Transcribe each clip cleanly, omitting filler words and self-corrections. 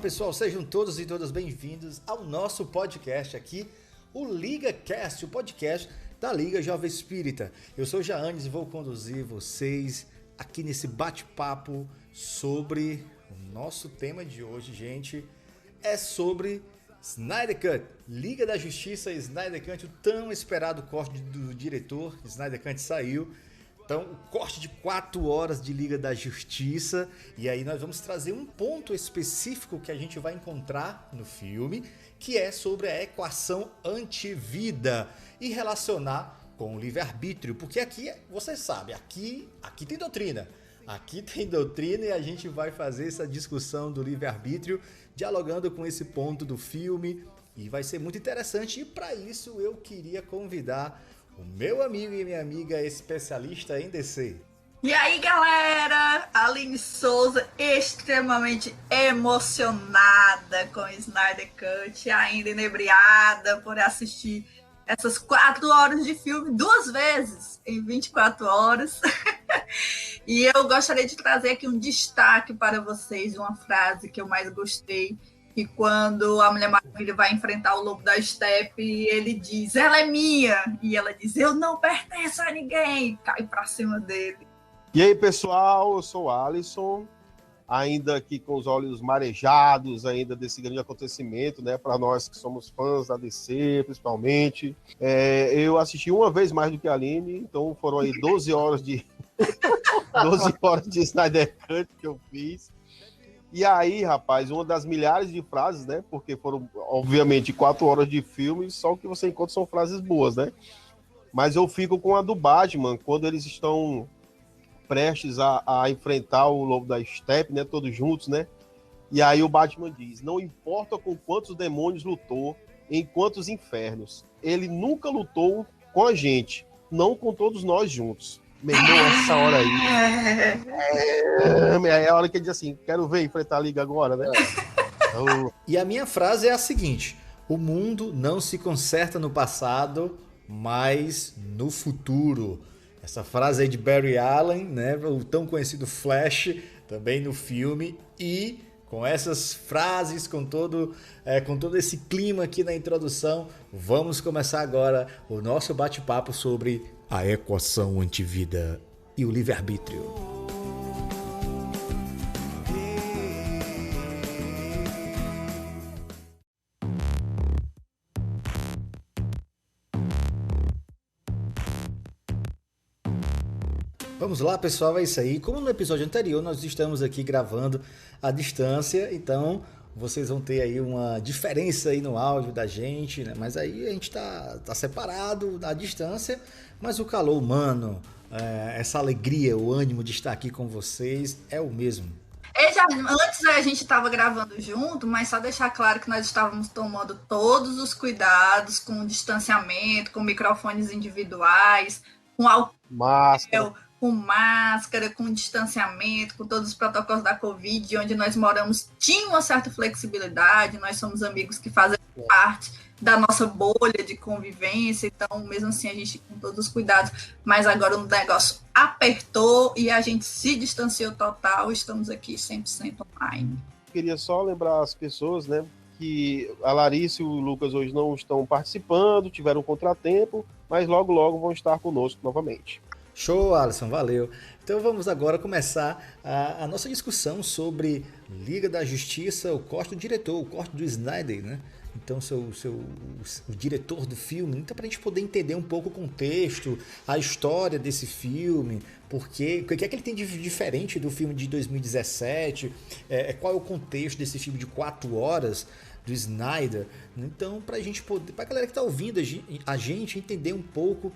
pessoal, sejam todos e todas bem-vindos ao nosso podcast aqui, o LigaCast, o podcast da Liga Jovem Espírita. Eu sou o Jaandes e vou conduzir vocês aqui nesse bate-papo sobre o nosso tema de hoje, gente, é sobre Snyder Cut, Liga da Justiça e Snyder Cut, o tão esperado corte do diretor. Snyder Cut saiu. Então, o corte de 4 horas de Liga da Justiça. E aí nós vamos trazer um ponto específico que a gente vai encontrar no filme, que é sobre a equação antivida e relacionar com o livre-arbítrio. Porque aqui, você sabe, aqui tem doutrina. Aqui tem doutrina e a gente vai fazer essa discussão do livre-arbítrio, dialogando com esse ponto do filme. E vai ser muito interessante. E para isso eu queria convidar o meu amigo e minha amiga especialista em DC. E aí, galera, Aline Souza, extremamente emocionada com Snyder Cut, ainda inebriada por assistir essas 4 horas de filme 2 vezes em 24 horas. E eu gostaria de trazer aqui um destaque para vocês, uma frase que eu mais gostei. E quando a Mulher Maravilha vai enfrentar o Lobo da Steppe, ele diz, ela é minha. E ela diz, eu não pertenço a ninguém. Cai pra cima dele. E aí, pessoal, eu sou o Alisson, ainda aqui com os olhos marejados ainda desse grande acontecimento, né? Para nós que somos fãs da DC, principalmente. Eu assisti uma vez mais do que a Aline, então foram aí 12 horas de 12 horas de Snyder Cut que eu fiz. E aí, rapaz, uma das milhares de frases, né? Porque foram, obviamente, 4 horas de filme, só o que você encontra são frases boas, né? Mas eu fico com a do Batman, quando eles estão prestes a enfrentar o Lobo da Steppe, né? Todos juntos, né? E aí o Batman diz, não importa com quantos demônios lutou, em quantos infernos, ele nunca lutou com a gente, não com todos nós juntos. Meu irmão, essa hora aí é a hora que ele diz assim, quero ver enfrentar a Liga agora, né? E a minha frase é a seguinte, o mundo não se conserta no passado, mas no futuro. Essa frase aí de Barry Allen, né? O tão conhecido Flash, também no filme. E com essas frases, com todo esse clima aqui na introdução, vamos começar agora o nosso bate-papo sobre a equação antivida e o livre-arbítrio. Vamos lá, pessoal, é isso aí. Como no episódio anterior, nós estamos aqui gravando à distância, então vocês vão ter aí uma diferença aí no áudio da gente, né? Mas aí a gente tá separado à distância, mas o calor humano, essa alegria, o ânimo de estar aqui com vocês é o mesmo. Antes a gente estava gravando junto, mas só deixar claro que nós estávamos tomando todos os cuidados com distanciamento, com microfones individuais, com álcool, com máscara, com distanciamento, com todos os protocolos da Covid, onde nós moramos, tinha uma certa flexibilidade, nós somos amigos que fazem parte da nossa bolha de convivência, então mesmo assim a gente com todos os cuidados, mas agora o negócio apertou e a gente se distanciou total, estamos aqui 100% online. Queria só lembrar as pessoas, né, que a Larissa e o Lucas hoje não estão participando, tiveram um contratempo, mas logo vão estar conosco novamente. Show, Alisson, valeu. Então vamos agora começar a nossa discussão sobre Liga da Justiça, o corte do diretor, o corte do Snyder, né? Então, o diretor do filme, então para a gente poder entender um pouco o contexto, a história desse filme, o que é que ele tem de diferente do filme de 2017, qual é o contexto desse filme de 4 horas do Snyder. Então, para a gente poder, para a galera que está ouvindo a gente entender um pouco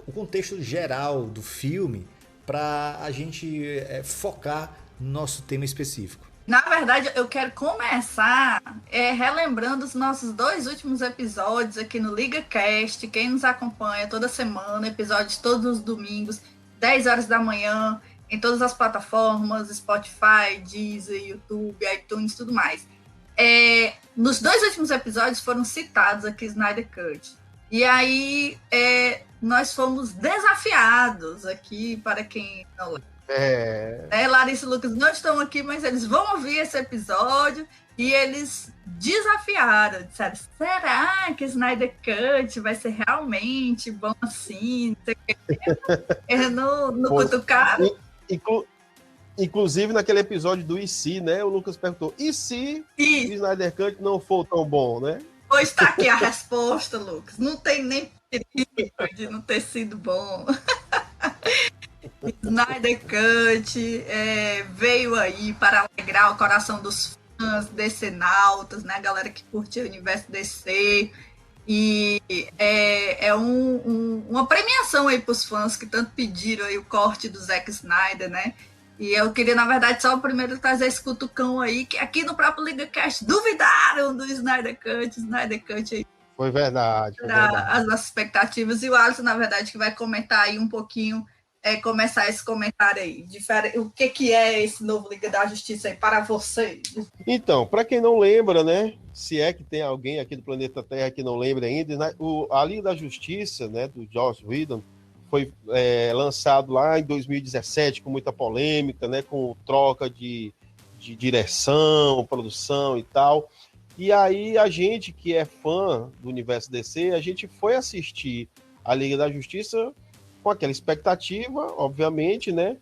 o contexto geral do filme, para a gente focar no nosso tema específico. Na verdade, eu quero começar relembrando os nossos 2 últimos episódios aqui no LigaCast. Quem nos acompanha toda semana, episódios todos os domingos, 10 horas da manhã, em todas as plataformas, Spotify, Deezer, YouTube, iTunes, tudo mais. Nos 2 últimos episódios foram citados aqui Snyder Cut. E aí nós fomos desafiados aqui, para quem não Larissa e Lucas não estão aqui, mas eles vão ouvir esse episódio e eles desafiaram, disseram, será que Snyder Cut vai ser realmente bom assim? Eles não cutucaram. Inclusive, naquele episódio do E se, né? O Lucas perguntou, e se o Snyder Cut não for tão bom, né? Pois está aqui a resposta, Lucas. Não tem nem perigo de não ter sido bom. Snyder Cut veio aí para alegrar o coração dos fãs DC-nautas, né? A galera que curte o universo DC. E é uma premiação aí para os fãs que tanto pediram aí o corte do Zack Snyder, né? E eu queria, na verdade, só o primeiro trazer esse cutucão aí, que aqui no próprio LigaCast duvidaram do Snyder Cut aí. Foi verdade. As nossas expectativas. E o Alisson, na verdade, que vai comentar aí um pouquinho, começar esse comentário aí. O que é esse novo Liga da Justiça aí para vocês? Então, para quem não lembra, né? Se é que tem alguém aqui do planeta Terra que não lembra ainda, né, a Liga da Justiça, né, do Joss Whedon, foi lançado lá em 2017 com muita polêmica, né, com troca de direção, produção e tal. E aí a gente que é fã do universo DC, a gente foi assistir a Liga da Justiça com aquela expectativa, obviamente, né,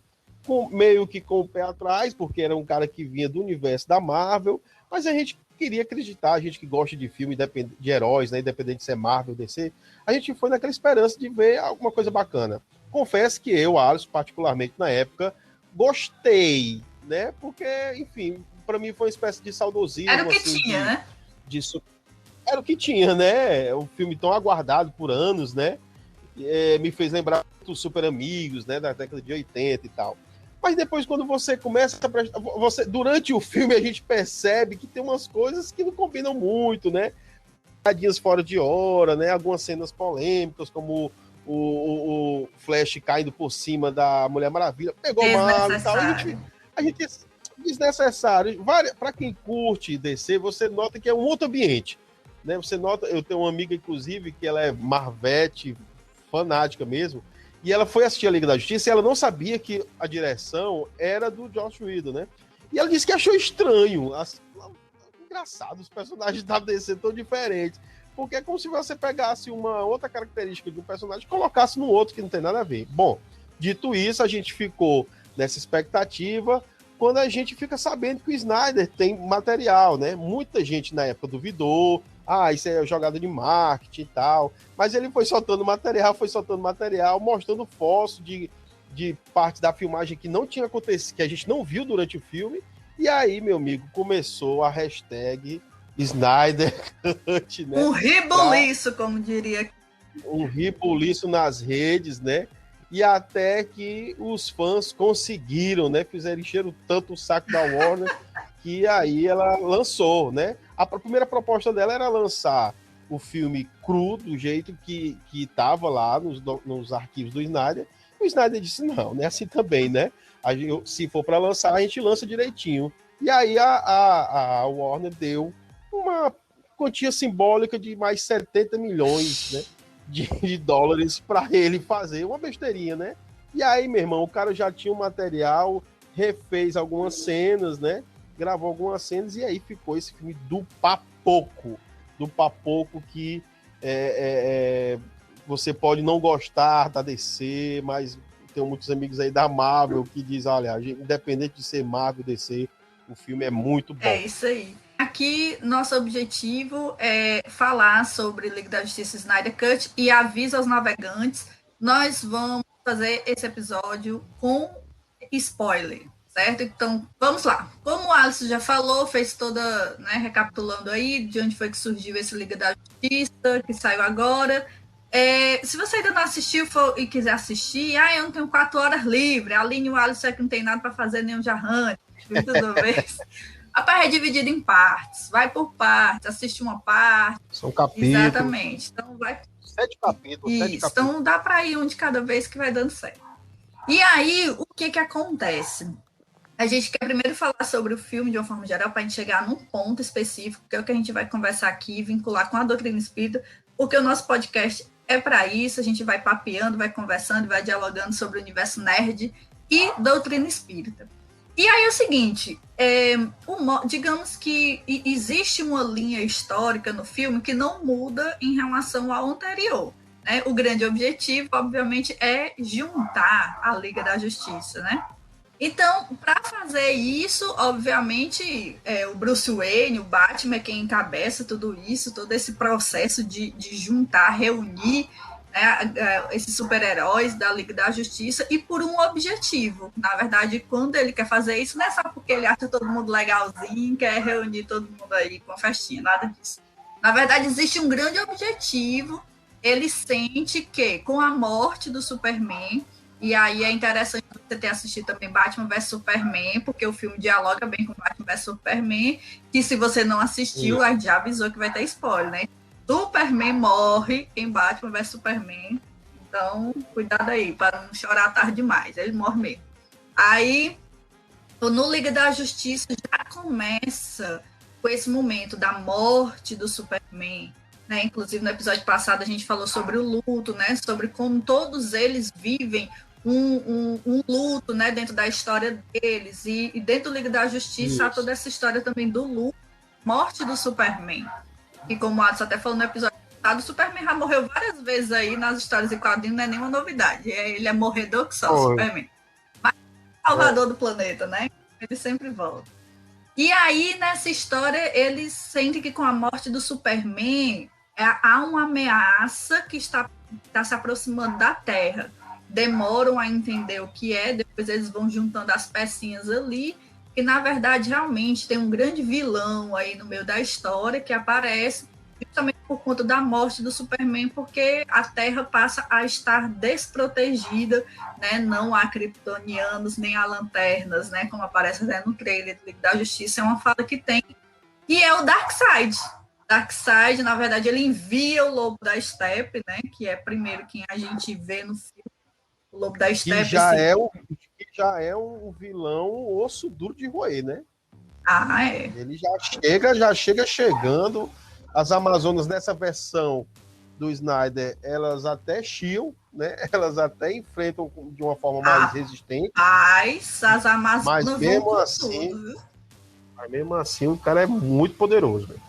meio que com o pé atrás, porque era um cara que vinha do universo da Marvel, mas a gente queria acreditar, a gente que gosta de filme de heróis, né, independente de ser Marvel ou DC, a gente foi naquela esperança de ver alguma coisa bacana. Confesso que eu, Alisson, particularmente na época, gostei, né, porque, enfim, para mim foi uma espécie de saudosismo. Era o que assim, tinha, né? Era o que tinha, né? Um filme tão aguardado por anos, né? Me fez lembrar dos Super Amigos, né, da década de 80 e tal. Mas depois, quando você começa a prestar... durante o filme, a gente percebe que tem umas coisas que não combinam muito, né? Piadinhas fora de hora, né? Algumas cenas polêmicas, como o Flash caindo por cima da Mulher Maravilha. Pegou mal e tal. A gente desnecessário. Para quem curte DC, você nota que é um outro ambiente, né? Você nota... Eu tenho uma amiga, inclusive, que ela é Marvete, fanática mesmo, e ela foi assistir a Liga da Justiça e ela não sabia que a direção era do Joss Whedon, né? E ela disse que achou estranho. Engraçado, os personagens da DC tão diferentes. Porque é como se você pegasse uma outra característica de um personagem e colocasse no outro que não tem nada a ver. Bom, dito isso, a gente ficou nessa expectativa quando a gente fica sabendo que o Snyder tem material, né? Muita gente na época duvidou. Isso é jogada de marketing e tal. Mas ele foi soltando material, mostrando fotos de partes da filmagem que não tinha acontecido, que a gente não viu durante o filme. E aí, meu amigo, começou a hashtag Snyder Cut, né? Um ribuliço, como diria. Um ribuliço nas redes, né? E até que os fãs conseguiram, né? encheram tanto o saco da Warner que aí ela lançou, né? A primeira proposta dela era lançar o filme cru, do jeito que estava lá nos arquivos do Snyder. O Snyder disse, não é assim também, né? Se for para lançar, a gente lança direitinho. E aí a Warner deu uma quantia simbólica de mais 70 milhões, né, de dólares para ele fazer uma besteirinha, né? E aí, meu irmão, o cara já tinha o material, refez algumas cenas, né? Gravou algumas cenas e aí ficou esse filme do Papoco que você pode não gostar da DC, mas tenho muitos amigos aí da Marvel que dizem, olha, independente de ser Marvel, DC, o filme é muito bom. É isso aí. Aqui, nosso objetivo é falar sobre Liga da Justiça Snyder Cut e aviso aos navegantes, nós vamos fazer esse episódio com spoiler, certo? Então, vamos lá. Como o Alisson já falou, fez toda, né, recapitulando aí de onde foi que surgiu esse Liga da Justiça, que saiu agora. Se você ainda não assistiu e quiser assistir, eu não tenho 4 horas livre, a Aline e o Alisson é que não tem nada para fazer, nem o Jarrante, tudo vez. A parte é dividida em partes, vai por partes, assiste uma parte. São capítulos. Exatamente. Então, 7 capítulos. Isso, 7 capítulos. Então dá para ir um de cada vez que vai dando certo. E aí, o que acontece? A gente quer primeiro falar sobre o filme de uma forma geral, para a gente chegar num ponto específico, que é o que a gente vai conversar aqui, vincular com a doutrina espírita, porque o nosso podcast é para isso, a gente vai papeando, vai conversando, vai dialogando sobre o universo nerd e doutrina espírita. E aí é o seguinte, digamos que existe uma linha histórica no filme que não muda em relação ao anterior. Né? O grande objetivo, obviamente, é juntar a Liga da Justiça, né? Então, para fazer isso, obviamente, o Bruce Wayne, o Batman, é quem encabeça tudo isso, todo esse processo de juntar, reunir, né, esses super-heróis da Liga da Justiça e por um objetivo. Na verdade, quando ele quer fazer isso, não é só porque ele acha todo mundo legalzinho, quer reunir todo mundo aí com a festinha, nada disso. Na verdade, existe um grande objetivo. Ele sente que, com a morte do Superman, e aí é interessante você ter assistido também Batman vs Superman, porque o filme dialoga bem com Batman vs Superman, que se você não assistiu, a gente já avisou que vai ter spoiler, né? Superman morre em Batman vs Superman, então cuidado aí, para não chorar tarde demais, ele morre mesmo. Aí, no Liga da Justiça já começa com esse momento da morte do Superman, né? Inclusive no episódio passado a gente falou sobre o luto, né? Sobre como todos eles vivem um luto, né? Dentro da história deles, e dentro do Liga da Justiça há toda essa história também do luto, morte do Superman. E como o Adson até falou no episódio passado, o Superman já morreu várias vezes aí nas histórias e quadrinhos, não é nenhuma novidade. Ele é morredor que só o Superman. Mas salvador do planeta, né? Ele sempre volta. E aí, nessa história, eles sentem que com a morte do Superman, há uma ameaça que está se aproximando da Terra. Demoram a entender o que é, depois eles vão juntando as pecinhas ali, e na verdade realmente tem um grande vilão aí no meio da história que aparece justamente por conta da morte do Superman, porque a Terra passa a estar desprotegida, né? Não há kryptonianos nem há lanternas, né? Como aparece até no trailer do Liga da Justiça, é uma fala que tem, e é o Darkseid. Darkseid, na verdade, ele envia o Lobo da Steppe, né? Que é primeiro quem a gente vê no filme, o Lobo da Steppe. Que já é um vilão osso duro de roer, né? É. Ele já chega chegando. As Amazonas, nessa versão do Snyder, elas até chiam, né? Elas até enfrentam de uma forma mais resistente. As Amazonas mas mesmo assim, o cara é muito poderoso, velho.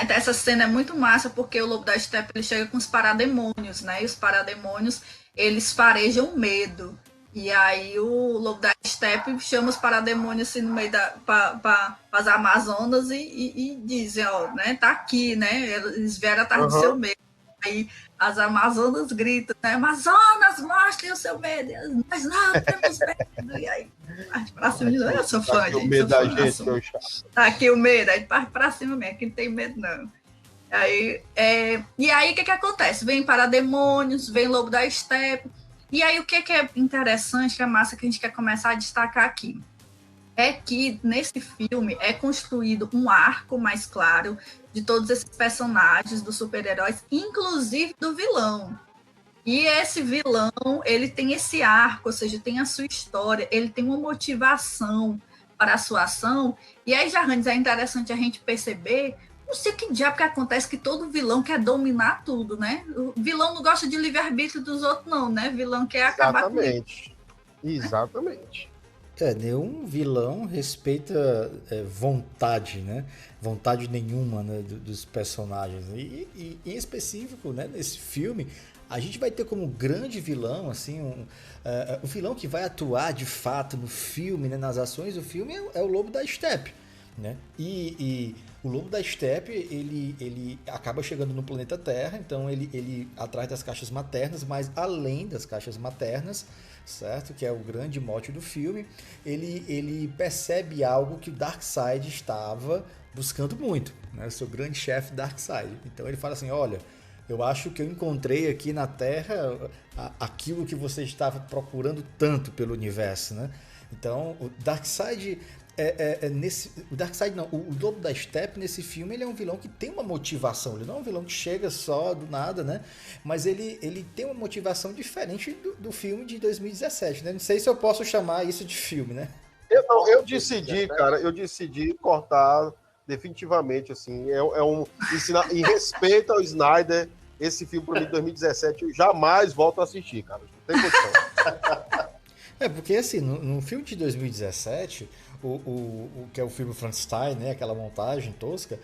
Essa cena é muito massa, porque o Lobo da Steppe ele chega com os parademônios, né? E os parademônios, eles farejam medo. E aí o Lobo da Steppe chama os parademônios assim no meio para as Amazonas e dizem, ó, né? Tá aqui, né? Eles vieram atrás do seu medo. Aí as Amazonas gritam, né? Amazonas, mostrem o seu medo. Nós não temos medo. E aí parte pra cima, eu sou fã, gente. O medo da gente, meu chato. Tá aqui o medo, aí parte pra cima mesmo, aqui não tem medo, não. E aí o que acontece? Vem parademônios, vem Lobo da Steppe. E aí o que é interessante, que é massa, que a gente quer começar a destacar aqui, é que nesse filme é construído um arco mais claro de todos esses personagens dos super-heróis, inclusive do vilão. E esse vilão, ele tem esse arco, ou seja, tem a sua história, ele tem uma motivação para a sua ação. E aí, Jarranes, é interessante a gente perceber, não sei que diabo que acontece, que todo vilão quer dominar tudo, né? O vilão não gosta de livre-arbítrio dos outros, não, né? O vilão quer acabar com isso. Exatamente. Nenhum vilão respeita vontade, né? Vontade nenhuma, né, dos personagens. E em específico, né, nesse filme, a gente vai ter como grande vilão, assim, o vilão que vai atuar de fato no filme, né, nas ações do filme, é o Lobo da Steppe, né? E o Lobo da Steppe, ele acaba chegando no planeta Terra, então ele atrás das caixas maternas, mas além das caixas maternas, certo? Que é o grande mote do filme, ele percebe algo que o Darkseid estava buscando muito, né? O seu grande chefe Darkseid. Então ele fala assim, olha, eu acho que eu encontrei aqui na Terra aquilo que você estava procurando tanto pelo universo, né? Então o Darkseid o Darkseid não, o Lobo da Steppe nesse filme, ele é um vilão que tem uma motivação, ele não é um vilão que chega só do nada, né? Mas ele tem uma motivação diferente do filme de 2017, né? Não sei se eu posso chamar isso de filme, né? Eu decidi cortar definitivamente, assim, em respeito ao Snyder, esse filme para mim de 2017 eu jamais volto a assistir, cara, não tem questão. Porque assim, no filme de 2017, que é o filme Frankenstein, né? Aquela montagem tosca,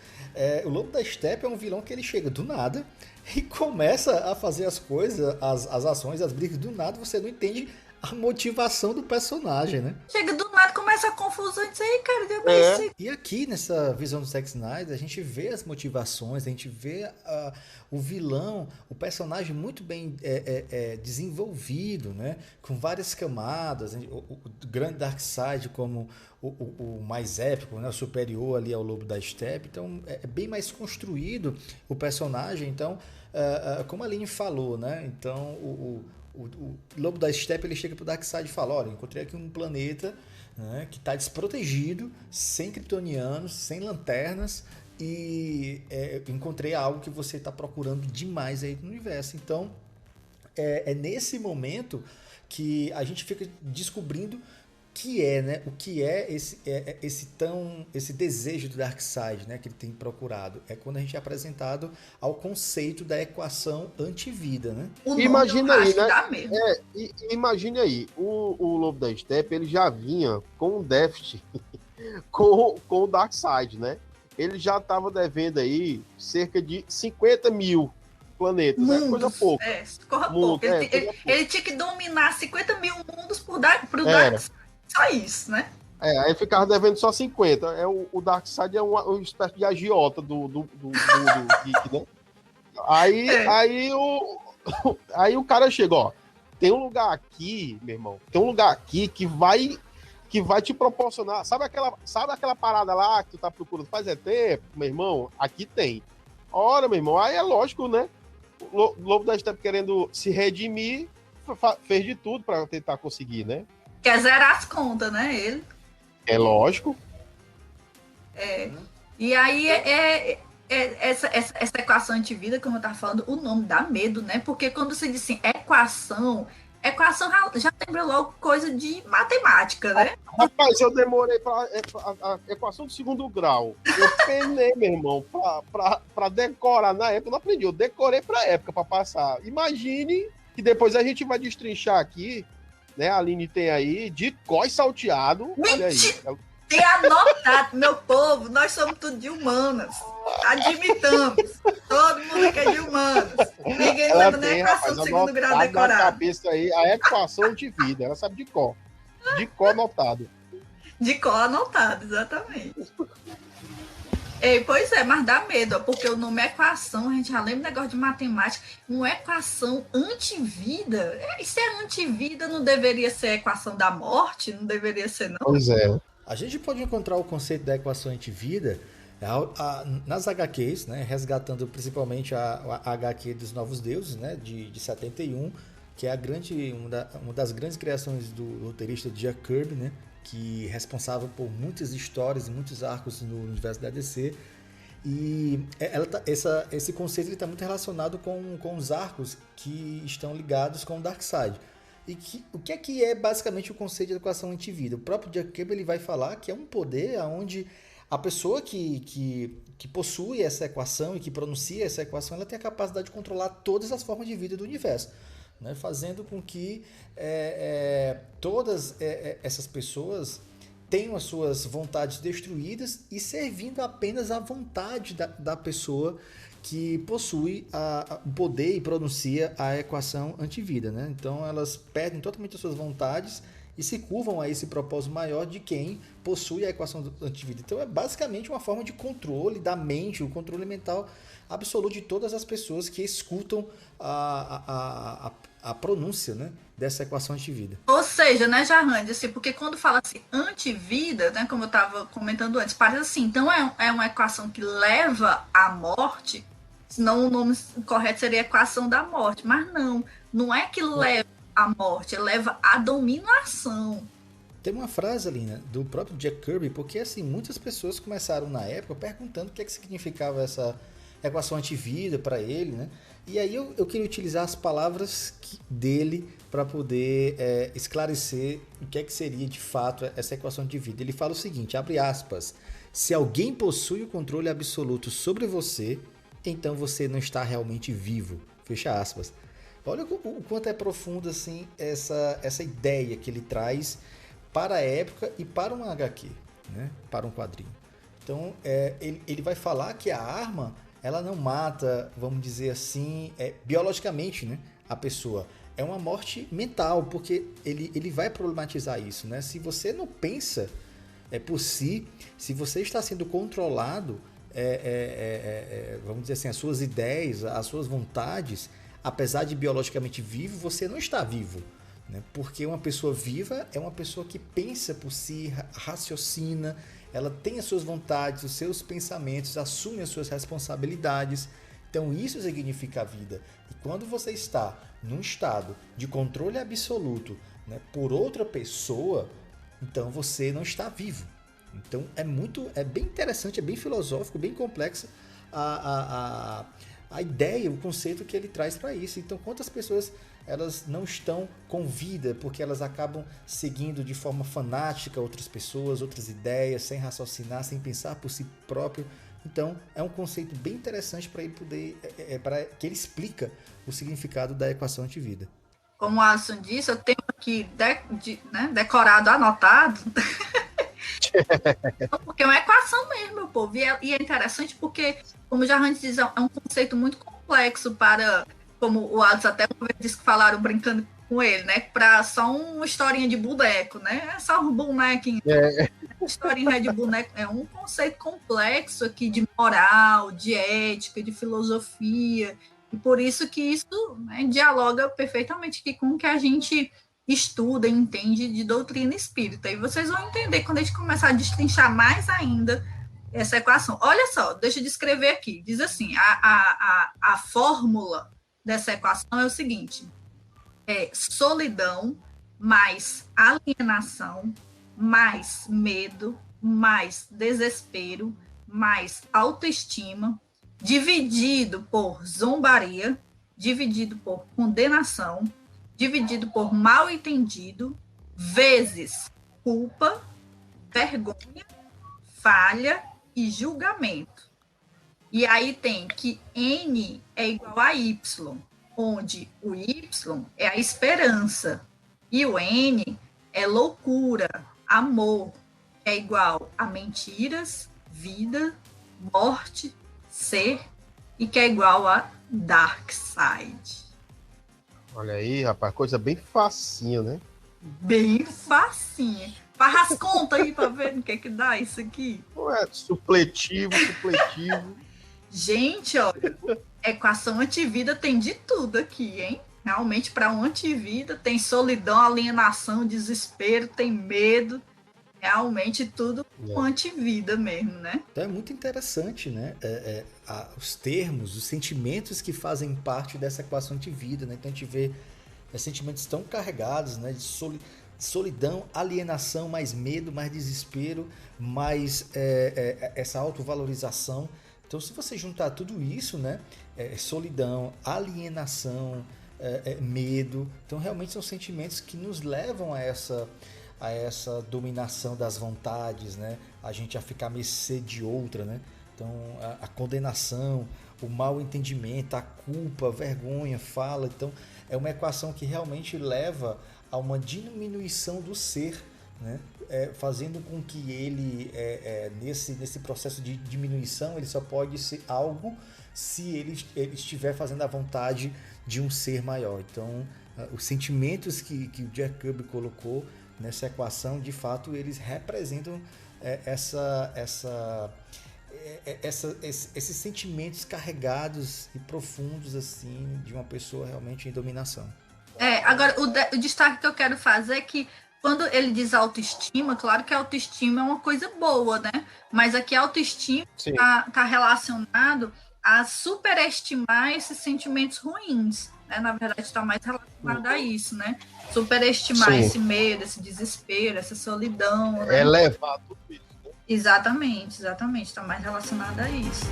o Lobo da Steppe é um vilão que ele chega do nada e começa a fazer as coisas, as ações, as brigas do nada, você não entende a motivação do personagem, né? Chega do nada, começa a confusão e diz aí, cara, E aqui nessa visão do Zack Snyder, a gente vê as motivações, a gente vê o vilão, o personagem muito bem desenvolvido, né? Com várias camadas, o grande Darkseid como o mais épico, né? O superior ali ao Lobo da Steppe, então é bem mais construído o personagem, então como a Aline falou, né? Então o Lobo da Steppe ele chega pro Darkseid e fala, olha, encontrei aqui um planeta, né, que está desprotegido, sem kryptonianos, sem lanternas, e encontrei algo que você está procurando demais aí no universo. Então é nesse momento que a gente fica descobrindo o que é esse desejo do Darkseid, né, que ele tem procurado. É quando a gente é apresentado ao conceito da equação antivida, né? Imagina aí, né? Imagine aí, o Lobo da Steppe, ele já vinha com um déficit com o Darkseid, né? Ele já estava devendo aí cerca de 50 mil planetas, mundos, né? Coisa pouco. Pouco. Ele tinha que dominar 50 mil mundos pro Darkseid. Só isso, né? Aí ficava devendo só 50. O Darkseid é uma espécie de agiota do Geek, né? Aí o cara chega, ó. Tem um lugar aqui, meu irmão. Tem um lugar aqui que vai te proporcionar. Sabe aquela parada lá que tu tá procurando faz tempo, meu irmão? Aqui tem. Ora, meu irmão, aí é lógico, né? O Lobo da Steppe querendo se redimir, fez de tudo pra tentar conseguir, né? Quer zerar as contas, né? Ele. É lógico. E aí essa equação antivida, como eu tava falando, o nome dá medo, né? Porque quando você diz assim, equação já lembra logo coisa de matemática, né? Rapaz, eu demorei para a equação do segundo grau. Eu penei, meu irmão, para decorar na época. Eu não aprendi, eu decorei para época para passar. Imagine que depois a gente vai destrinchar aqui, né? A Aline tem aí de cós salteado. Olha aí. Tem anotado, meu povo, nós somos tudo de humanas. Admitamos. Todo mundo aqui é de humanas. Ninguém lembra nem a equação do segundo grau decorada. Na cabeça aí, a equação de vida. Ela sabe de cor. De cor anotado. De cor anotado, exatamente. Pois é, mas dá medo, porque o nome é equação, a gente já lembra negócio de matemática, uma equação antivida. Se é antivida, não deveria ser a equação da morte? Não deveria ser, não? Pois é. A gente pode encontrar o conceito da equação antivida nas HQs, né, resgatando principalmente a HQ dos Novos Deuses, né, de 71, que é uma das grandes criações do roteirista Jack Kirby, né, que é responsável por muitas histórias e muitos arcos no universo da DC. E esse conceito está muito relacionado com os arcos que estão ligados com o Darkseid. E o que é basicamente o conceito de equação antivida? O próprio Jack Kirby ele vai falar que é um poder onde a pessoa que possui essa equação e que pronuncia essa equação, ela tem a capacidade de controlar todas as formas de vida do universo, né? Fazendo com que todas essas pessoas tenham as suas vontades destruídas e servindo apenas à vontade da pessoa que possui o poder e pronuncia a equação antivida, né? Então elas perdem totalmente as suas vontades e se curvam a esse propósito maior de quem possui a equação antivida. Então é basicamente uma forma de controle da mente, o controle mental absoluto de todas as pessoas que escutam a pronúncia, né, dessa equação antivida. Ou seja, né, Jarrande, assim, porque quando fala assim antivida, né, como eu estava comentando antes, parece assim, então é uma equação que leva à morte, senão o nome correto seria equação da morte, mas não é que leva à morte, leva à dominação. Tem uma frase ali, né, do próprio Jack Kirby, porque assim, muitas pessoas começaram na época perguntando o que significava essa equação antivida para ele, né? E aí eu queria utilizar as palavras dele para poder esclarecer o que seria de fato essa equação de vida. Ele fala o seguinte, abre aspas, se alguém possui o controle absoluto sobre você, então você não está realmente vivo, fecha aspas. Olha o quanto é profundo assim essa ideia que ele traz para a época e para um HQ, né? Para um quadrinho. Então, ele vai falar que a arma, ela não mata, vamos dizer assim, biologicamente, né, a pessoa. É uma morte mental, porque ele vai problematizar isso, né? Se você não pensa por si, se você está sendo controlado, vamos dizer assim, as suas ideias, as suas vontades, apesar de biologicamente vivo, você não está vivo, né? Porque uma pessoa viva é uma pessoa que pensa por si, raciocina, ela tem as suas vontades, os seus pensamentos, assume as suas responsabilidades. Então isso significa a vida. E quando você está num estado de controle absoluto, né, por outra pessoa, então você não está vivo. Então é bem interessante, é bem filosófico, bem complexo a ideia, o conceito que ele traz para isso. Então, quantas pessoas elas não estão com vida porque elas acabam seguindo de forma fanática outras pessoas, outras ideias, sem raciocinar, sem pensar por si próprio. Então, é um conceito bem interessante para ele poder, para que ele explica o significado da equação antivida. Como o Alisson disse, eu tenho aqui decorado, anotado, porque é uma equação mesmo, meu povo. E é interessante porque, como já antes diz, é um conceito muito complexo para, como o Alisson até uma vez disse que falaram brincando com ele, né? Para só uma historinha de boneco, né? É só um bonequinho. Historinha de boneco. É um conceito complexo aqui de moral, de ética, de filosofia. E por isso que isso, né, dialoga perfeitamente aqui com o que a gente estuda e entende de doutrina espírita. E vocês vão entender quando a gente começar a destrinchar mais ainda essa equação. Olha só, deixa eu descrever aqui. Diz assim, a fórmula dessa equação é o seguinte: solidão mais alienação mais medo mais desespero mais autoestima dividido por zombaria, dividido por condenação, dividido por mal entendido, vezes culpa, vergonha, falha e julgamento. E aí tem que N é igual a Y, onde o Y é a esperança e o N é loucura, amor, que é igual a mentiras, vida, morte, ser, e que é igual a dark side. Olha aí, rapaz, coisa bem facinha, né? Bem facinha. Faz as contas aí pra ver o que é que dá isso aqui. Supletivo. Gente, olha, equação antivida tem de tudo aqui, hein? Realmente, para um antivida, tem solidão, alienação, desespero, tem medo. Realmente tudo com antivida mesmo, né? Então é muito interessante, né? Os termos, os sentimentos que fazem parte dessa equação antivida, né? Então a gente vê sentimentos tão carregados, né? De solidão, alienação, mais medo, mais desespero, mais essa autovalorização. Então, se você juntar tudo isso, né? Solidão, alienação, medo, então realmente são sentimentos que nos levam a essa dominação das vontades, né? A gente a ficar à mercê de outra, né? Então, a condenação, o mal entendimento, a culpa, a vergonha, fala. Então, é uma equação que realmente leva a uma diminuição do ser, né? Fazendo com que ele, nesse processo de diminuição, ele só pode ser algo se ele estiver fazendo a vontade de um ser maior. Então, os sentimentos que o Jack Kirby colocou nessa equação, de fato, eles representam esses sentimentos carregados e profundos assim de uma pessoa realmente em dominação. Agora, o destaque que eu quero fazer é que quando ele diz autoestima, claro que a autoestima é uma coisa boa, né? Mas aqui a autoestima está relacionado a superestimar esses sentimentos ruins, né? Na verdade, está mais relacionado a isso, né? Superestimar esse medo, esse desespero, essa solidão. Né? Elevar tudo isso. Né? Exatamente. Está mais relacionado a isso.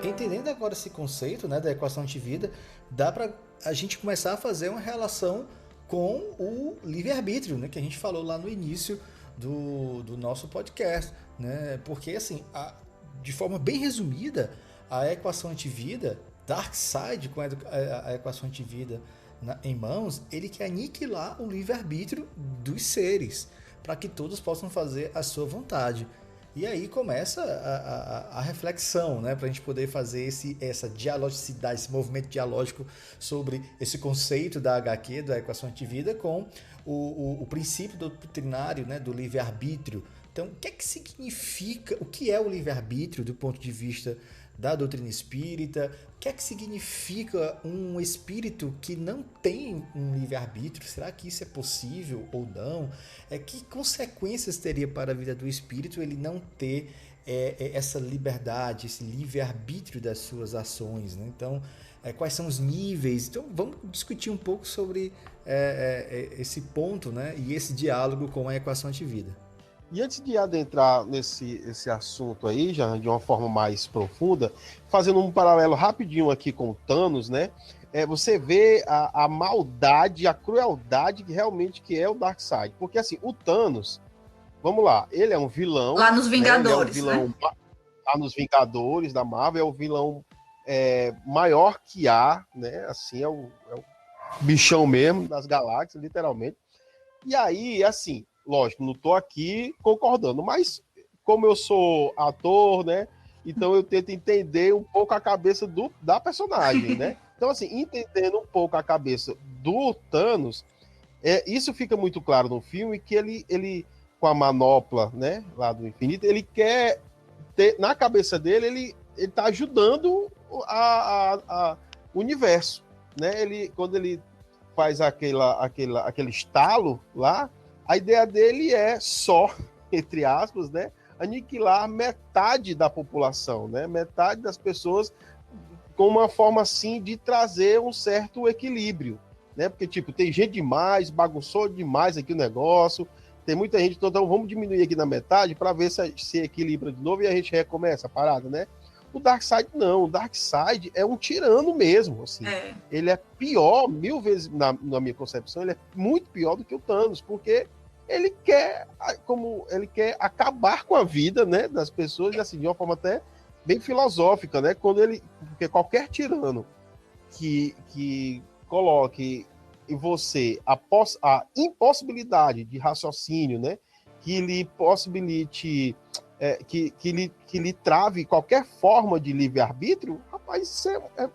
entendendo agora esse conceito, né, da equação antivida, dá para a gente começar a fazer uma relação com o livre-arbítrio, né, que a gente falou lá no início do nosso podcast, né? Porque, assim, de forma bem resumida, a equação antivida, Darkseid, com a equação antivida em mãos, ele quer aniquilar o livre-arbítrio dos seres, para que todos possam fazer a sua vontade. E aí começa a reflexão, né, para a gente poder fazer essa dialogicidade, esse movimento dialógico sobre esse conceito da HQ, da equação antivida, com o princípio doutrinário, né, do livre-arbítrio. Então, o que é que significa, o que é o livre-arbítrio do ponto de vista da doutrina espírita? O que é que significa um espírito que não tem um livre-arbítrio? Será que isso é possível ou não? Que consequências teria para a vida do espírito ele não ter essa liberdade, esse livre-arbítrio das suas ações, né? Então, quais são os níveis? Então, vamos discutir um pouco sobre esse ponto, né? E esse diálogo com a equação antivida. E antes de adentrar esse assunto aí, já de uma forma mais profunda, fazendo um paralelo rapidinho aqui com o Thanos, né? Você vê a maldade, a crueldade que realmente que é o Darkseid. Porque, assim, o Thanos, vamos lá, ele é um vilão... Lá nos Vingadores, né? Ele é um vilão, né? Lá nos Vingadores da Marvel, é o vilão maior que há, né? Assim, é o bichão mesmo das galáxias, literalmente. E aí, assim... Lógico, não estou aqui concordando, mas como eu sou ator, né? Então eu tento entender um pouco a cabeça da personagem, né? Então, assim, entendendo um pouco a cabeça do Thanos, isso fica muito claro no filme, que ele com a manopla, né, lá do infinito, ele quer ter, na cabeça dele, ele tá ajudando o universo, né? Quando ele faz aquele estalo lá, a ideia dele é só, entre aspas, né, aniquilar metade da população, né, metade das pessoas, com uma forma assim de trazer um certo equilíbrio, né, porque tipo, tem gente demais, bagunçou demais aqui o negócio, tem muita gente, então vamos diminuir aqui na metade para ver se equilibra de novo e a gente recomeça a parada, né? O Darkseid não, o Darkseid é um tirano mesmo, assim. Ele é pior, 1000 vezes, na minha concepção, ele é muito pior do que o Thanos, porque ele quer acabar com a vida, né, das pessoas, assim, de uma forma até bem filosófica, né? Porque qualquer tirano que coloque em você a impossibilidade de raciocínio, né, que lhe possibilite que lhe trave qualquer forma de livre-arbítrio, rapaz, isso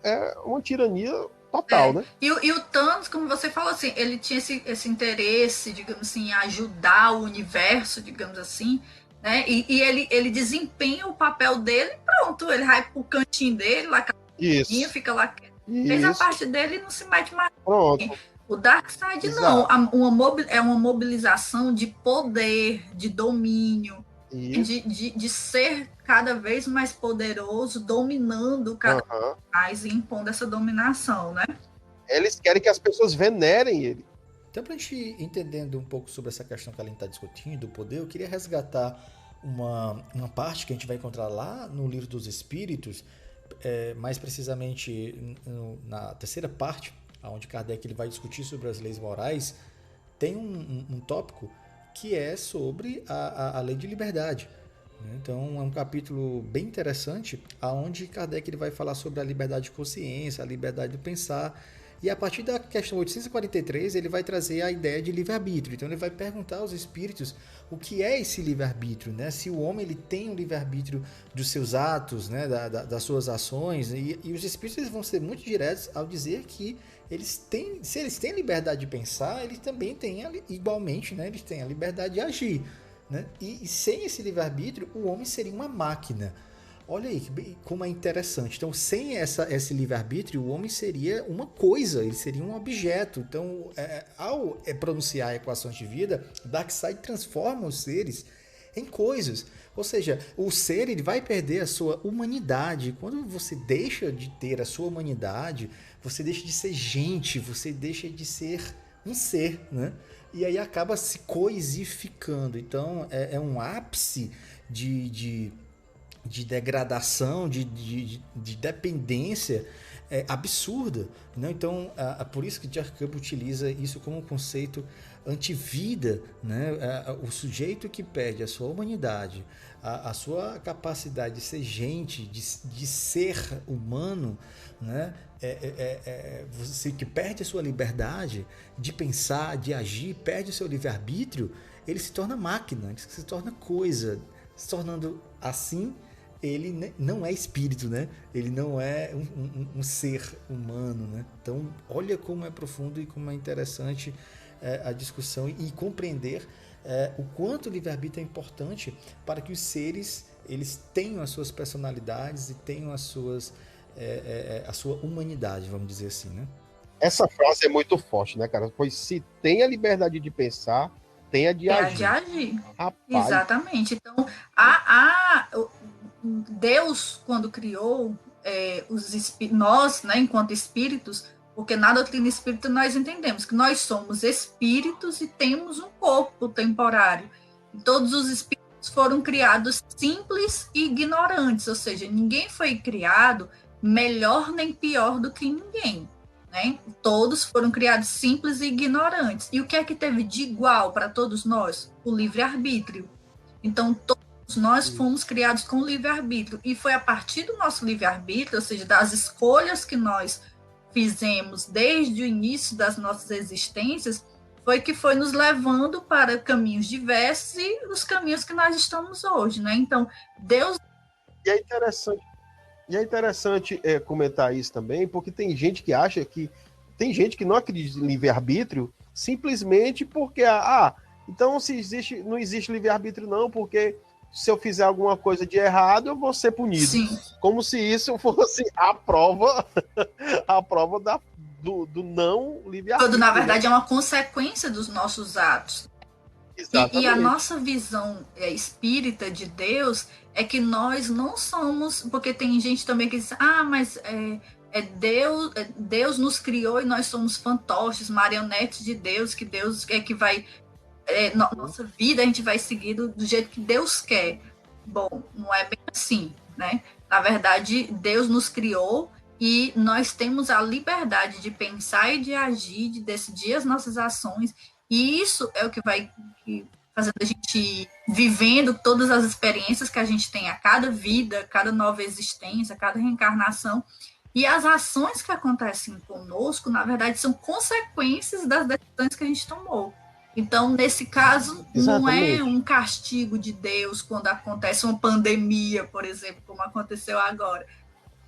é uma tirania total, né? E o Thanos, como você falou, assim, ele tinha esse interesse, digamos assim, em ajudar o universo, digamos assim, né? E ele desempenha o papel dele, pronto, ele vai pro cantinho dele, lá fica lá, fez a parte dele e não se mete mais. Pronto. O Darkseid não, é uma mobilização de poder, de domínio, de ser cada vez mais poderoso, dominando cada vez mais e impondo essa dominação, né? Eles querem que as pessoas venerem ele. Então, para a gente entendendo um pouco sobre essa questão que a gente está discutindo, do poder, eu queria resgatar uma parte que a gente vai encontrar lá no Livro dos Espíritos, mais precisamente na terceira parte, onde Kardec ele vai discutir sobre as leis morais. Tem um tópico que é sobre a lei de liberdade. Então é um capítulo bem interessante, onde Kardec ele vai falar sobre a liberdade de consciência, a liberdade de pensar, e a partir da questão 843 ele vai trazer a ideia de livre-arbítrio. Então ele vai perguntar aos espíritos o que é esse livre-arbítrio, né? Se o homem ele tem um livre-arbítrio dos seus atos, né? das suas ações, e os espíritos eles vão ser muito diretos ao dizer que se eles têm liberdade de pensar, eles também têm igualmente, né? Eles têm a liberdade de agir, né? E sem esse livre-arbítrio, o homem seria uma máquina. Olha aí como é interessante. Então, sem esse livre-arbítrio, o homem seria uma coisa, ele seria um objeto. Então, ao pronunciar a equação de vida, Darkseid transforma os seres em coisas. Ou seja, o ser ele vai perder a sua humanidade. Quando você deixa de ter a sua humanidade, você deixa de ser gente, você deixa de ser um ser, né? E aí acaba se coisificando. Então, é um ápice de degradação, de dependência absurda, né? Então, por isso que Jack Campbell utiliza isso como um conceito antivida, né? O sujeito que perde a sua humanidade, a sua capacidade de ser gente, de ser humano, né? Você que perde a sua liberdade de pensar, de agir, perde o seu livre-arbítrio, ele se torna máquina, ele se torna coisa, se tornando assim. Ele não é espírito, né? Ele não é um ser humano, né? Então, olha como é profundo e como é interessante a discussão e compreender o quanto o livre-arbítrio é importante para que os seres eles tenham as suas personalidades e tenham a sua humanidade, vamos dizer assim, né? Essa frase é muito forte, né, cara? Pois se tem a liberdade de pensar, tem a de agir. Rapaz. Exatamente. Então, Deus, quando criou nós, né, enquanto espíritos, porque na doutrina espírita nós entendemos que nós somos espíritos e temos um corpo temporário. E todos os espíritos foram criados simples e ignorantes, ou seja, ninguém foi criado melhor nem pior do que ninguém, né? Todos foram criados simples e ignorantes. E o que é que teve de igual para todos nós? O livre-arbítrio. Então, todos nós fomos criados com livre-arbítrio. E foi a partir do nosso livre-arbítrio, ou seja, das escolhas que nós fizemos desde o início das nossas existências, foi nos levando para caminhos diversos e os caminhos que nós estamos hoje, né? Então, Deus... E é interessante comentar isso também, porque tem gente que acha que... Tem gente que não acredita em livre-arbítrio simplesmente porque... então não existe livre-arbítrio não, porque se eu fizer alguma coisa de errado, eu vou ser punido. Sim. Como se isso fosse a prova do não livre-arbítrio. Quando, na verdade, é uma consequência dos nossos atos. Exatamente. E a nossa visão espírita de Deus é que nós não somos... Porque tem gente também que diz, mas Deus nos criou e nós somos fantoches, marionetes de Deus, que Deus é que vai... nossa vida a gente vai seguir do jeito que Deus quer. Bom, não é bem assim, né? Na verdade, Deus nos criou e nós temos a liberdade de pensar e de agir, de decidir as nossas ações, e isso é o que vai fazendo a gente ir vivendo todas as experiências que a gente tem a cada vida, cada nova existência, cada reencarnação, e as ações que acontecem conosco, na verdade, são consequências das decisões que a gente tomou. Então, nesse caso, não é um castigo de Deus quando acontece uma pandemia, por exemplo, como aconteceu agora.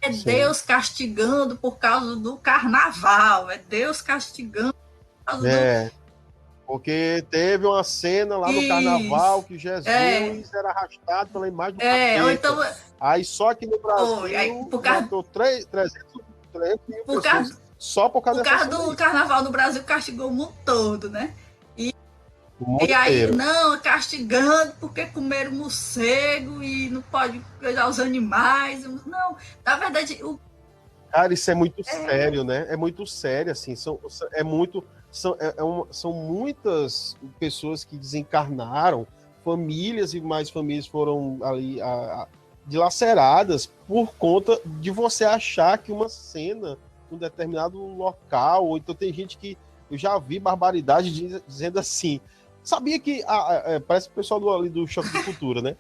É Sim. Deus castigando por causa do carnaval, é Deus castigando por causa do... Porque teve uma cena lá no carnaval que Jesus era arrastado pela imagem do capeta. Então... Aí só que no Brasil matou 300 mil pessoas só por causa dessa do carnaval no Brasil castigou o mundo todo, né? E aí, castigando porque comeram morcego e não pode pegar os animais. Não, na verdade... Cara, isso é muito sério, né? É muito sério, assim. São muitas pessoas que desencarnaram, famílias e mais famílias foram ali dilaceradas por conta de você achar que uma cena em um determinado local, ou então tem gente que eu já vi barbaridade dizendo assim, sabia que parece o pessoal do Choque de Cultura, né?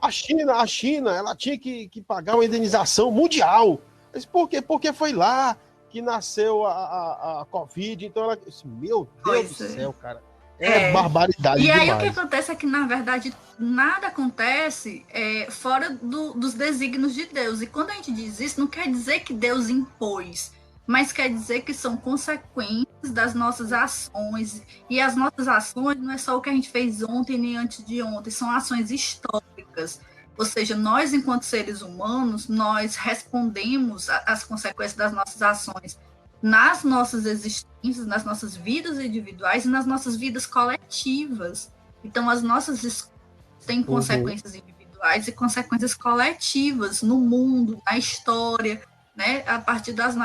A China, ela tinha que pagar uma indenização mundial. Mas por quê? Porque foi lá que nasceu a Covid, então ela... Meu Deus do céu, cara. Barbaridade demais. E aí o que acontece é que, na verdade, nada acontece fora dos desígnios de Deus. E quando a gente diz isso, não quer dizer que Deus impôs, mas quer dizer que são consequências das nossas ações. E as nossas ações não é só o que a gente fez ontem nem antes de ontem, são ações históricas. Ou seja, nós, enquanto seres humanos, nós respondemos às consequências das nossas ações nas nossas existências, nas nossas vidas individuais e nas nossas vidas coletivas. Então, as nossas escolhas têm consequências individuais e consequências coletivas no mundo, na história, né, a partir das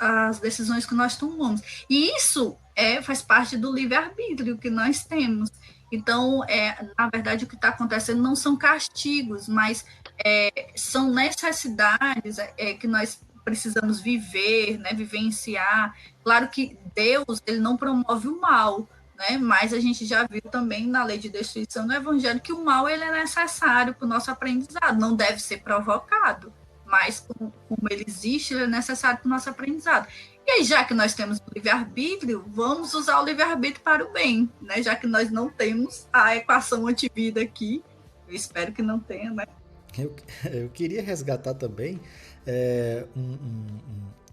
as decisões que nós tomamos. E isso faz parte do livre-arbítrio que nós temos. Então, na verdade, o que está acontecendo não são castigos, mas são necessidades que nós precisamos viver, né, vivenciar. Claro que Deus, ele não promove o mal, né, mas a gente já viu também na lei de destruição no Evangelho que o mal ele é necessário para o nosso aprendizado, não deve ser provocado, mas como ele existe, ele é necessário para o nosso aprendizado. E aí, já que nós temos o livre-arbítrio, vamos usar o livre-arbítrio para o bem, né, já que nós não temos a equação antivida aqui, eu espero que não tenha, né? Eu queria resgatar também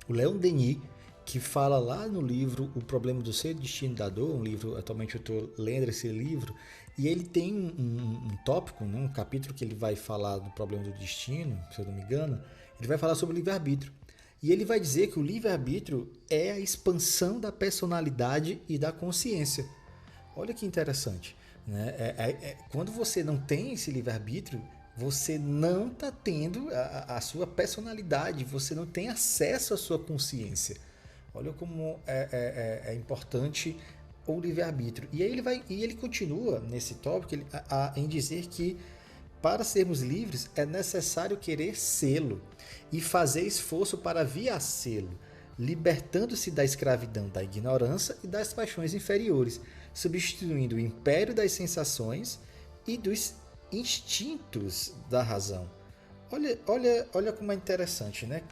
o Leon Denis, que fala lá no livro O Problema do Ser e Destino da Dor, um livro, atualmente eu estou lendo esse livro, e ele tem um tópico, né, um capítulo que ele vai falar do problema do destino, se eu não me engano, ele vai falar sobre o livre-arbítrio. E ele vai dizer que o livre-arbítrio é a expansão da personalidade e da consciência. Olha que interessante, né? Quando você não tem esse livre-arbítrio, você não está tendo a sua personalidade, você não tem acesso à sua consciência. Olha como é importante o livre-arbítrio. E aí ele continua nesse tópico em dizer que para sermos livres é necessário querer sê-lo e fazer esforço para vir a sê-lo, libertando-se da escravidão da ignorância e das paixões inferiores, substituindo o império das sensações e dos instintos da razão. Olha como é interessante, né?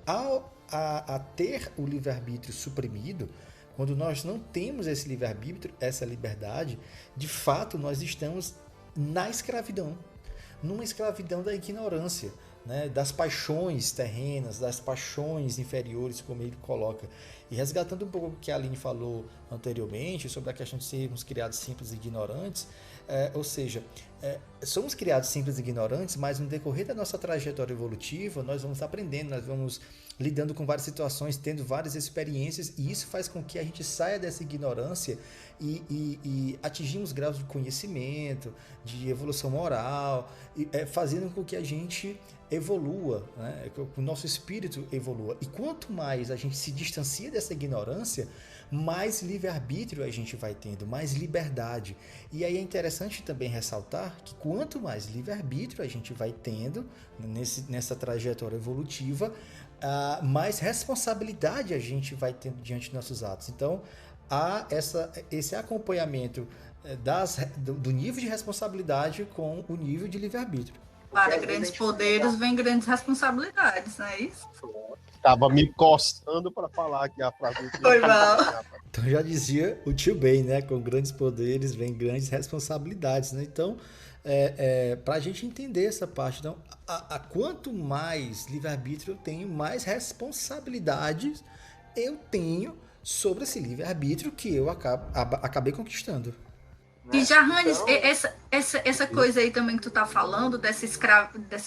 A ter o livre-arbítrio suprimido, quando nós não temos esse livre-arbítrio, essa liberdade, de fato nós estamos na escravidão, numa escravidão da ignorância, né? Das paixões terrenas, das paixões inferiores, como ele coloca. E resgatando um pouco o que a Aline falou anteriormente sobre a questão de sermos criados simples e ignorantes, ou seja, somos criados simples e ignorantes, mas no decorrer da nossa trajetória evolutiva, nós vamos aprendendo, nós vamos lidando com várias situações, tendo várias experiências, e isso faz com que a gente saia dessa ignorância e atingimos graus de conhecimento, de evolução moral, fazendo com que a gente evolua, né? Que o nosso espírito evolua. E quanto mais a gente se distancia dessa ignorância, mais livre-arbítrio a gente vai tendo, mais liberdade. E aí é interessante também ressaltar que quanto mais livre-arbítrio a gente vai tendo nessa trajetória evolutiva, mais responsabilidade a gente vai tendo diante dos nossos atos. Então, há esse acompanhamento do nível de responsabilidade com o nível de livre-arbítrio. Para grandes poderes vem grandes responsabilidades, não é isso? Tava me coçando para falar aqui a frase. Foi mal. Então já dizia o tio Ben, né? Com grandes poderes vem grandes responsabilidades, né? Então, para a gente entender essa parte, então, quanto mais livre-arbítrio eu tenho, mais responsabilidades eu tenho sobre esse livre-arbítrio que eu acabei conquistando. E Jahannes, essa coisa aí também que tu tá falando, dessa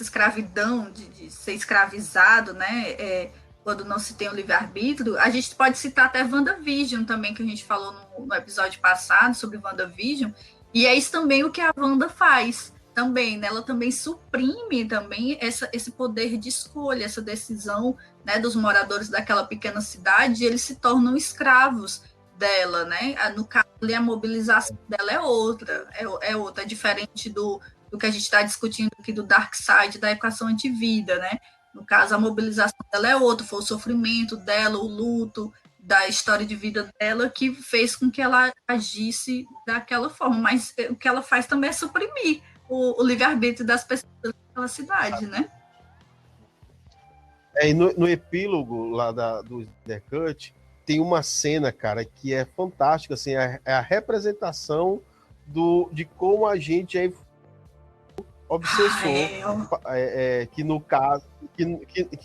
escravidão, de ser escravizado, né? Quando não se tem o livre-arbítrio, a gente pode citar até WandaVision também, que a gente falou no episódio passado sobre WandaVision, e é isso também o que a Wanda faz também, né? Ela também suprime também esse poder de escolha, essa decisão, né, dos moradores daquela pequena cidade, e eles se tornam escravos dela, né? No caso, a mobilização dela é outra, é diferente do que a gente está discutindo aqui do Dark Side, da equação antivida, né? No caso, a mobilização dela é outra, foi o sofrimento dela, o luto da história de vida dela que fez com que ela agisse daquela forma, mas o que ela faz também é suprimir o livre-arbítrio das pessoas daquela cidade, né? E no epílogo lá do Snyder Cut, tem uma cena, cara, que é fantástica, assim, é a representação de como a gente é obsessor, que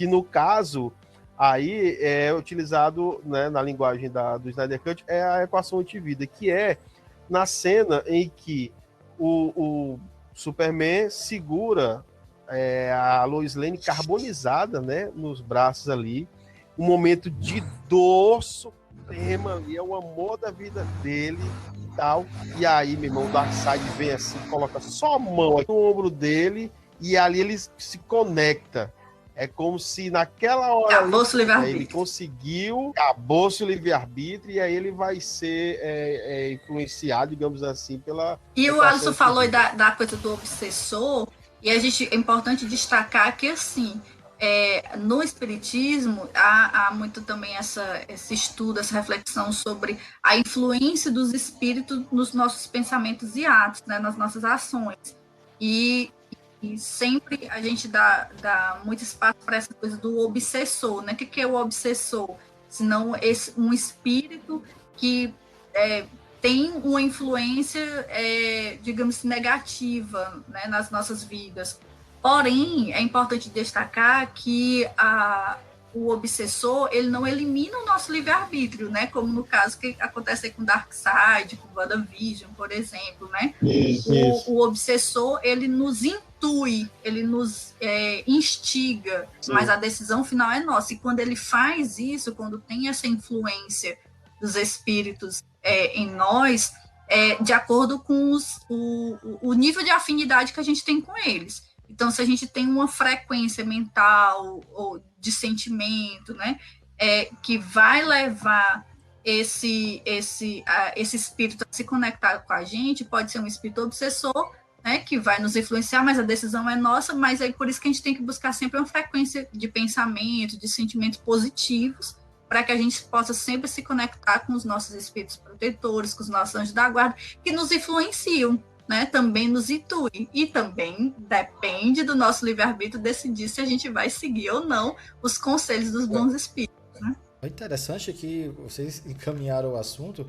no caso aí é utilizado, né, na linguagem do Snyder Cut, é a equação antivida, que é na cena em que o Superman segura a Lois Lane carbonizada, né, nos braços ali, um momento de dor suprema ali, é o amor da vida dele e tal. E aí, meu irmão, o Darkseid vem assim, coloca só a mão aqui no ombro dele e ali ele se conecta. É como se naquela hora ele conseguiu, acabou-se o livre-arbítrio, e aí ele vai ser influenciado, digamos assim, pela... E o Alisson falou da coisa do obsessor, E é importante destacar que, assim, no Espiritismo, há muito também esse estudo, essa reflexão sobre a influência dos espíritos nos nossos pensamentos e atos, né, nas nossas ações. E sempre a gente dá muito espaço para essa coisa do obsessor, né? O que é o obsessor? Senão um espírito que tem uma influência, digamos, negativa, né, nas nossas vidas. Porém, é importante destacar que o obsessor, ele não elimina o nosso livre-arbítrio, né? Como no caso que acontece com Darkseid, com WandaVision, por exemplo, né? O obsessor, ele nos intui, ele nos instiga, mas a decisão final é nossa. E quando ele faz isso, quando tem essa influência dos espíritos em nós, de acordo com o nível de afinidade que a gente tem com eles. Então, se a gente tem uma frequência mental ou de sentimento, né, que vai levar esse espírito a se conectar com a gente, pode ser um espírito obsessor, né, que vai nos influenciar, mas a decisão é nossa, mas é por isso que a gente tem que buscar sempre uma frequência de pensamento, de sentimentos positivos, para que a gente possa sempre se conectar com os nossos espíritos protetores, com os nossos anjos da guarda, que nos influenciam, né? Também nos intui. E também depende do nosso livre-arbítrio decidir se a gente vai seguir ou não os conselhos dos bons espíritos. Né? É interessante que vocês encaminharam o assunto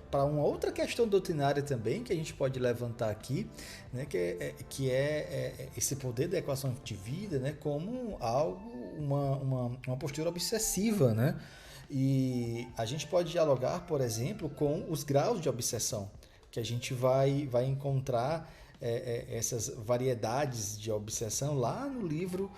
para uma outra questão doutrinária também que a gente pode levantar aqui, né, que é esse poder da equação de vida, né, como algo, uma postura obsessiva, né? E a gente pode dialogar, por exemplo, com os graus de obsessão, que a gente vai encontrar essas variedades de obsessão lá no livro,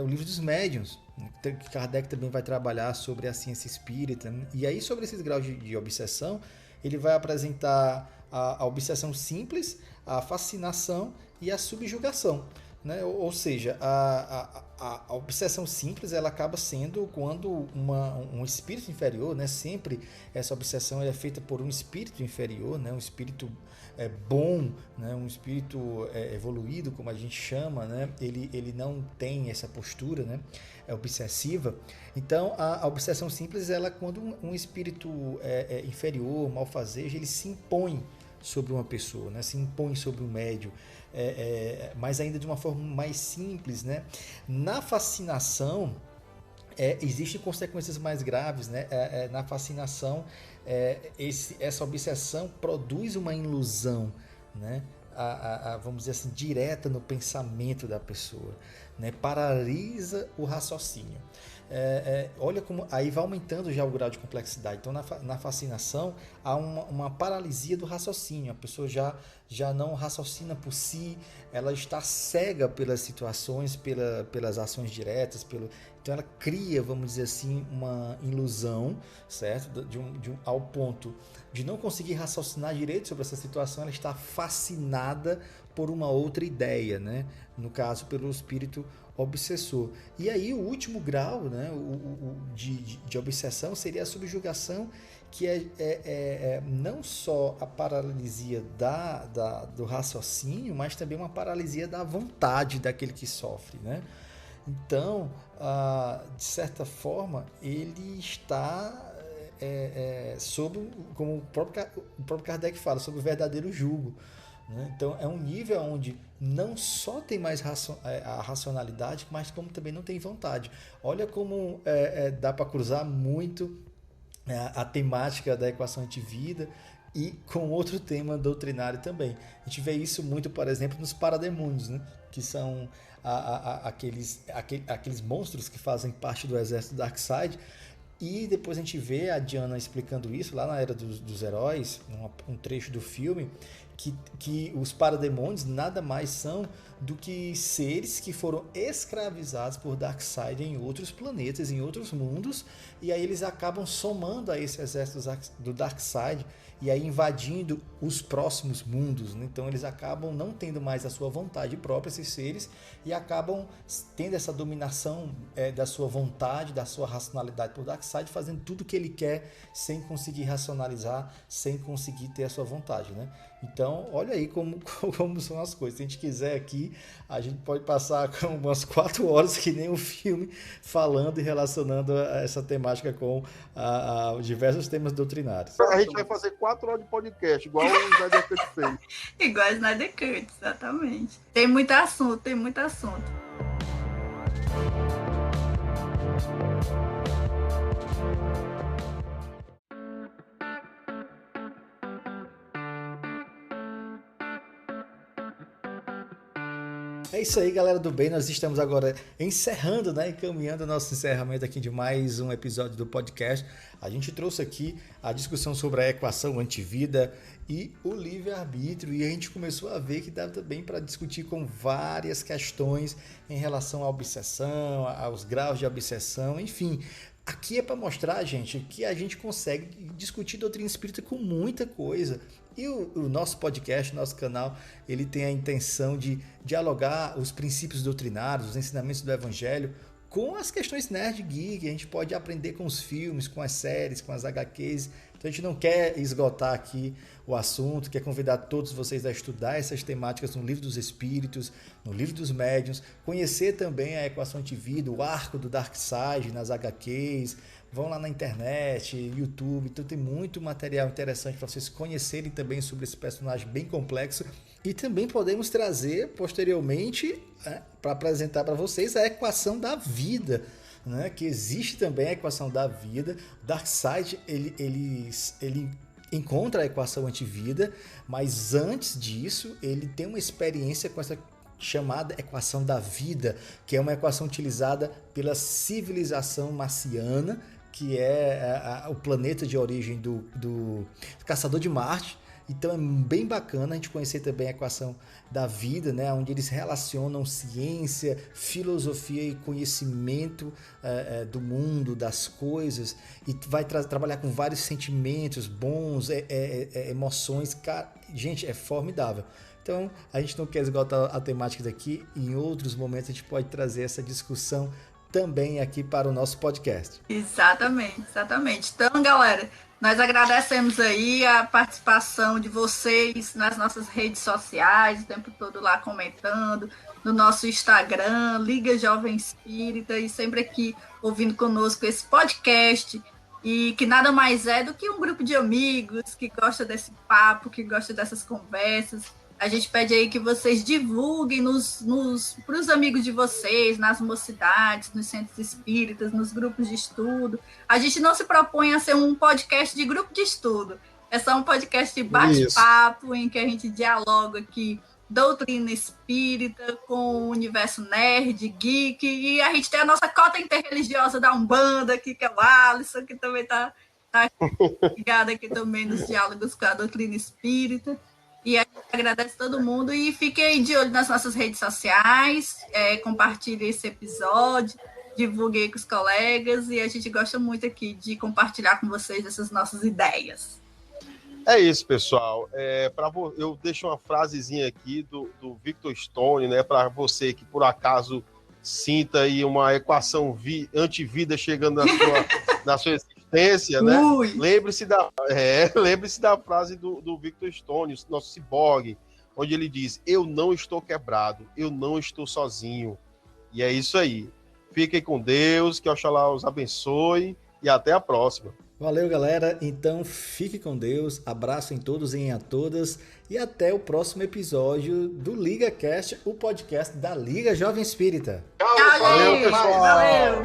o livro dos médiuns, que Kardec também vai trabalhar sobre a ciência espírita, né? E aí sobre esses graus de obsessão, ele vai apresentar a obsessão simples, a fascinação e a subjugação, né? Ou seja, a obsessão simples, ela acaba sendo quando um espírito inferior, né? Sempre essa obsessão é feita por um espírito inferior, né? Um espírito bom, né? Um espírito evoluído, como a gente chama, né? Ele não tem essa postura, né? Obsessiva. Então a obsessão simples, ela é quando um espírito inferior, malfazejo, ele se impõe sobre uma pessoa, né? Se impõe sobre o médium, mas ainda de uma forma mais simples, né? Na fascinação existem consequências mais graves, né? Na fascinação, essa obsessão produz uma ilusão, né? Vamos dizer assim, direta no pensamento da pessoa, né? Paralisa o raciocínio. Olha como aí vai aumentando já o grau de complexidade. Então, na fascinação, há uma paralisia do raciocínio. A pessoa já não raciocina por si, ela está cega pelas situações, pelas ações diretas, então ela cria, vamos dizer assim, uma ilusão, certo? Ao ponto de não conseguir raciocinar direito sobre essa situação, ela está fascinada por uma outra ideia, né? No caso, pelo espírito obsessor. E aí o último grau, né, de obsessão seria a subjugação, que não só a paralisia do raciocínio, mas também uma paralisia da vontade daquele que sofre, né? Então, de certa forma, ele está sob, como o próprio Kardec fala, sobre o verdadeiro jugo. Então é um nível onde não só tem mais a racionalidade, mas como também não tem vontade. Olha como dá para cruzar muito a temática da equação de vida e com outro tema doutrinário também. A gente vê isso muito, por exemplo, nos parademônios, né? Que são aqueles monstros que fazem parte do exército Darkseid. E depois a gente vê a Diana explicando isso lá na Era dos Heróis, um trecho do filme, que os parademônios nada mais são do que seres que foram escravizados por Darkseid em outros planetas, em outros mundos, e aí eles acabam somando a esse exército do Darkseid e aí invadindo os próximos mundos, né? Então eles acabam não tendo mais a sua vontade própria, esses seres, e acabam tendo essa dominação da sua vontade, da sua racionalidade por Darkseid, fazendo tudo o que ele quer sem conseguir racionalizar, sem conseguir ter a sua vontade, né? Então Então, olha aí como são as coisas. Se a gente quiser aqui, a gente pode passar umas 4 horas, que nem um filme, falando e relacionando essa temática com os diversos temas doutrinários. A gente vai fazer 4 horas de podcast, igual o Snyder Cut fez. Igual o Snyder Cut, exatamente. Tem muito assunto, tem muito assunto. É isso aí, galera do bem. Nós estamos agora encerrando, né? Encaminhando o nosso encerramento aqui de mais um episódio do podcast. A gente trouxe aqui a discussão sobre a equação antivida e o livre-arbítrio. E a gente começou a ver que dá também para discutir com várias questões em relação à obsessão, aos graus de obsessão, enfim. Aqui é para mostrar, gente, que a gente consegue discutir doutrina espírita com muita coisa. E o nosso podcast, nosso canal, ele tem a intenção de dialogar os princípios doutrinários, os ensinamentos do Evangelho com as questões nerd geek. A gente pode aprender com os filmes, com as séries, com as HQs. Então a gente não quer esgotar aqui o assunto, quer convidar todos vocês a estudar essas temáticas no Livro dos Espíritos, no Livro dos Médiuns, conhecer também a equação antivida, o arco do Darkseid nas HQs. Vão lá na internet, YouTube, então tem muito material interessante para vocês conhecerem também sobre esse personagem bem complexo. E também podemos trazer posteriormente, para apresentar para vocês a equação da vida, né? Que existe também a equação da vida. O Darkseid, ele encontra a equação antivida, mas antes disso ele tem uma experiência com essa chamada equação da vida, que é uma equação utilizada pela civilização marciana, que é o planeta de origem do Caçador de Marte. Então é bem bacana a gente conhecer também a equação da vida, né, onde eles relacionam ciência, filosofia e conhecimento do mundo, das coisas, e vai trabalhar com vários sentimentos bons, emoções. Cara, gente, é formidável. Então, a gente não quer esgotar a temática daqui. Em outros momentos a gente pode trazer essa discussão também aqui para o nosso podcast. Exatamente, exatamente. Então, galera, nós agradecemos aí a participação de vocês nas nossas redes sociais, o tempo todo lá comentando, no nosso Instagram, Liga Jovem Espírita, e sempre aqui ouvindo conosco esse podcast, e que nada mais é do que um grupo de amigos que gosta desse papo, que gosta dessas conversas. A gente pede aí que vocês divulguem para os amigos de vocês, nas mocidades, nos centros espíritas, nos grupos de estudo. A gente não se propõe a ser um podcast de grupo de estudo. É só um podcast de bate-papo, em que a gente dialoga aqui doutrina espírita com o universo nerd, geek. E a gente tem a nossa cota interreligiosa da Umbanda aqui, que é o Alisson, que também está ligado aqui também nos diálogos com a doutrina espírita. E a gente agradece todo mundo e fiquem aí de olho nas nossas redes sociais, compartilhe esse episódio, divulguem com os colegas, e a gente gosta muito aqui de compartilhar com vocês essas nossas ideias. É isso, pessoal. Eu deixo uma frasezinha aqui do Victor Stone, né, para você que por acaso sinta aí uma equação antivida chegando na sua existência, né? Lembre-se da frase do Victor Stone, nosso ciborgue, onde ele diz: eu não estou quebrado, eu não estou sozinho. E é isso aí. Fiquem com Deus, que Oxalá os abençoe e até a próxima. Valeu, galera. Então, fique com Deus. Abraço em todos e em a todas. E até o próximo episódio do LigaCast, o podcast da Liga Jovem Espírita. Tchau, valeu, gente. pessoal. Valeu.